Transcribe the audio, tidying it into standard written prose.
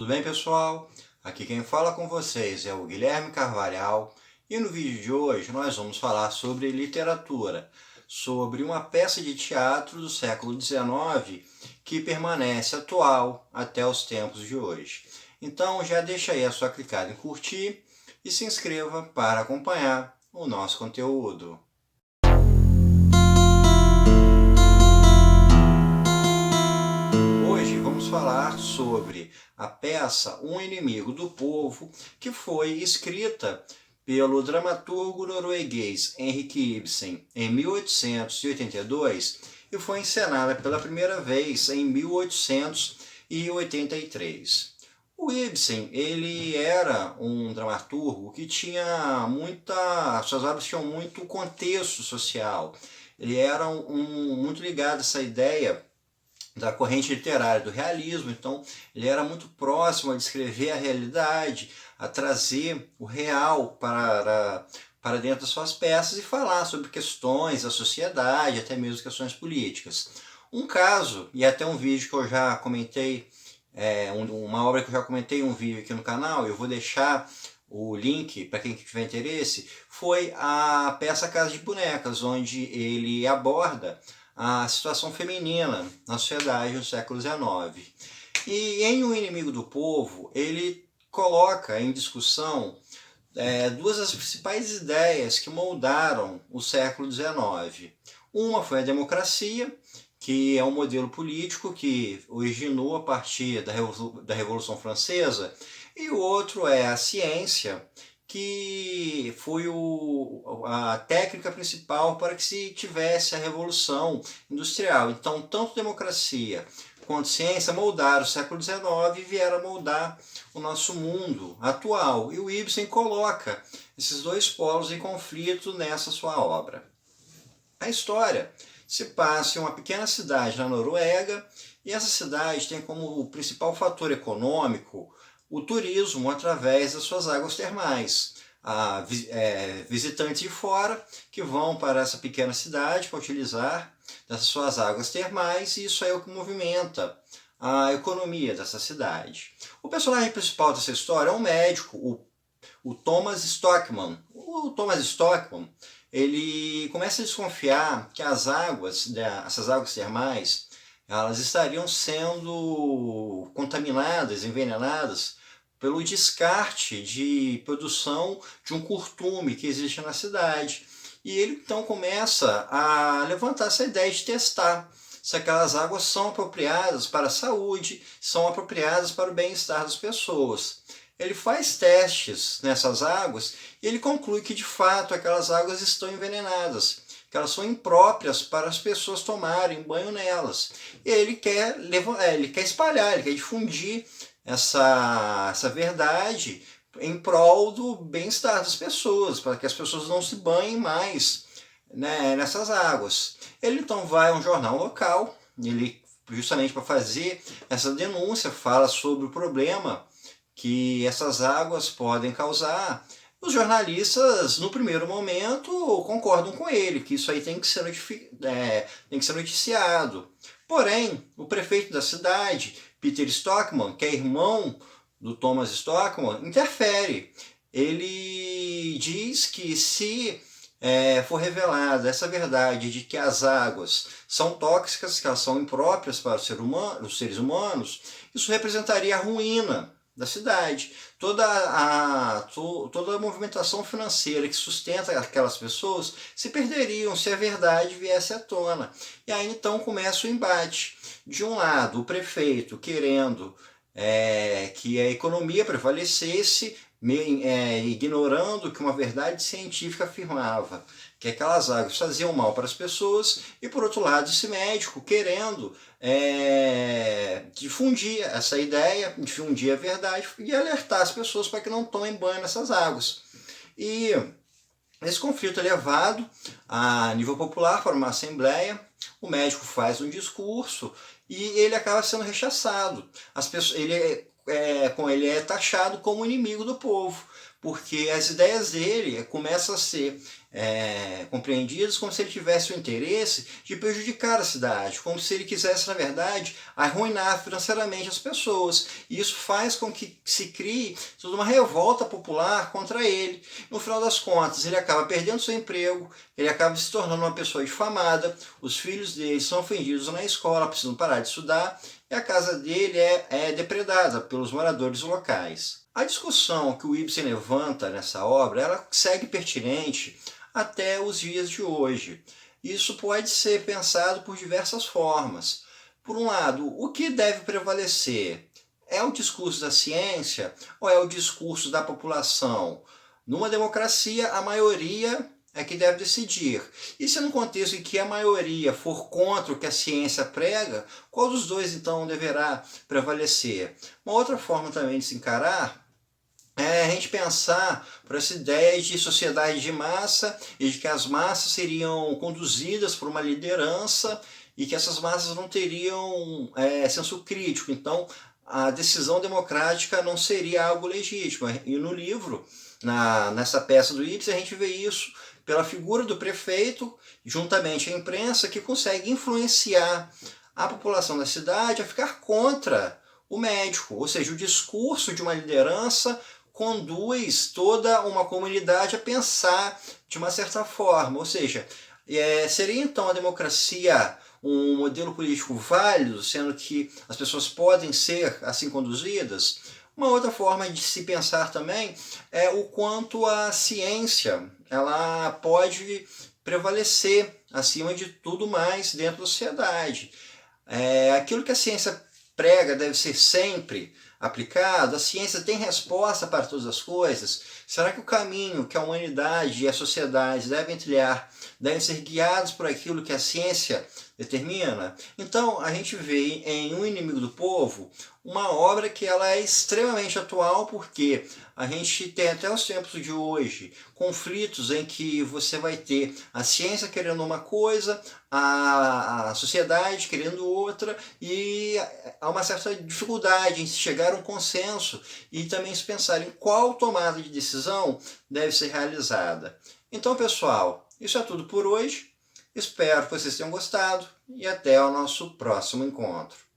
Tudo bem, pessoal? Aqui quem fala com vocês é o Guilherme Carvalhal e no vídeo de hoje nós vamos falar sobre literatura, sobre uma peça de teatro do século XIX que permanece atual até os tempos de hoje. Então já deixa aí a sua clicada em curtir e se inscreva para acompanhar o nosso conteúdo. Hoje vamos falar sobre a peça Um Inimigo do Povo, que foi escrita pelo dramaturgo norueguês Henrik Ibsen em 1882 e foi encenada pela primeira vez em 1883. O Ibsen, ele era um dramaturgo que tinha suas obras tinham muito contexto social. Ele era muito ligado a essa ideia da corrente literária do realismo, então ele era muito próximo a descrever a realidade, a trazer o real para dentro das suas peças e falar sobre questões da sociedade, até mesmo questões políticas. Um caso, e até um vídeo que eu já comentei, uma obra que eu já comentei em um vídeo aqui no canal, eu vou deixar o link para quem tiver interesse, foi a peça Casa de Bonecas, onde ele aborda a situação feminina na sociedade no século XIX. E em O Inimigo do Povo, ele coloca em discussão duas das principais ideias que moldaram o século XIX. Uma foi a democracia, que é um modelo político que originou a partir da Revolução Francesa, e o outro é a ciência, que foi a técnica principal para que se tivesse a Revolução Industrial. Então, tanto democracia quanto ciência moldaram o século XIX e vieram a moldar o nosso mundo atual. E o Ibsen coloca esses dois polos em conflito nessa sua obra. A história se passa em uma pequena cidade na Noruega, e essa cidade tem como principal fator econômico o turismo através das suas águas termais. Há visitantes de fora que vão para essa pequena cidade para utilizar das suas águas termais, e isso é o que movimenta a economia dessa cidade. O personagem principal dessa história é um médico, o Thomas Stockmann. O Thomas Stockmann, ele começa a desconfiar que essas águas termais, elas estariam sendo contaminadas, envenenadas pelo descarte de produção de um curtume que existe na cidade. E ele então começa a levantar essa ideia de testar se aquelas águas são apropriadas para a saúde, são apropriadas para o bem-estar das pessoas. Ele faz testes nessas águas e ele conclui que de fato aquelas águas estão envenenadas, que elas são impróprias para as pessoas tomarem banho nelas. E ele quer espalhar, ele quer difundir essa verdade em prol do bem-estar das pessoas, para que as pessoas não se banhem mais, né, nessas águas. Ele então vai a um jornal local, ele justamente para fazer essa denúncia, fala sobre o problema que essas águas podem causar. Os jornalistas, no primeiro momento, concordam com ele, que isso aí tem que ser noticiado. Porém, o prefeito da cidade, Peter Stockmann, que é irmão do Thomas Stockmann, interfere. Ele diz que se for revelada essa verdade de que as águas são tóxicas, que elas são impróprias para os seres humanos, isso representaria a ruína da cidade. Toda a movimentação financeira que sustenta aquelas pessoas se perderiam se a verdade viesse à tona. E aí então começa o embate. De um lado, o prefeito querendo que a economia prevalecesse, ignorando que uma verdade científica afirmava que aquelas águas faziam mal para as pessoas, e por outro lado esse médico querendo difundir essa ideia, difundir a verdade e alertar as pessoas para que não tomem banho nessas águas. E esse conflito é levado a nível popular para uma assembleia, o médico faz um discurso e ele acaba sendo rechaçado. Ele é taxado como inimigo do povo, porque as ideias dele começam a ser compreendidas como se ele tivesse o interesse de prejudicar a cidade, como se ele quisesse, na verdade, arruinar financeiramente as pessoas. E isso faz com que se crie toda uma revolta popular contra ele. No final das contas, ele acaba perdendo seu emprego, ele acaba se tornando uma pessoa difamada, os filhos dele são ofendidos na escola, precisam parar de estudar, e a casa dele é depredada pelos moradores locais. A discussão que o Ibsen levanta nessa obra, ela segue pertinente até os dias de hoje. Isso pode ser pensado por diversas formas. Por um lado, o que deve prevalecer? É o discurso da ciência ou é o discurso da população? Numa democracia, a maioria é que deve decidir. E se no contexto em que a maioria for contra o que a ciência prega, qual dos dois então deverá prevalecer? Uma outra forma também de se encarar é a gente pensar por essa ideia de sociedade de massa e de que as massas seriam conduzidas por uma liderança e que essas massas não teriam senso crítico. Então, a decisão democrática não seria algo legítimo. E no livro, nessa peça do Ibsen, a gente vê isso pela figura do prefeito, juntamente à imprensa, que consegue influenciar a população da cidade a ficar contra o médico. Ou seja, o discurso de uma liderança conduz toda uma comunidade a pensar de uma certa forma. Ou seja, seria então a democracia um modelo político válido, sendo que as pessoas podem ser assim conduzidas? Uma outra forma de se pensar também é o quanto a ciência ela pode prevalecer acima de tudo mais dentro da sociedade. Aquilo que a ciência prega deve ser sempre aplicado? A ciência tem resposta para todas as coisas? Será que o caminho que a humanidade e a sociedade devem trilhar devem ser guiados por aquilo que a ciência determina? Então, a gente vê em Um Inimigo do Povo uma obra que ela é extremamente atual, porque a gente tem até os tempos de hoje conflitos em que você vai ter a ciência querendo uma coisa, a sociedade querendo outra, e há uma certa dificuldade em se chegar a um consenso e também se pensar em qual tomada de decisão deve ser realizada. Então, pessoal, isso é tudo por hoje. Espero que vocês tenham gostado e até o nosso próximo encontro.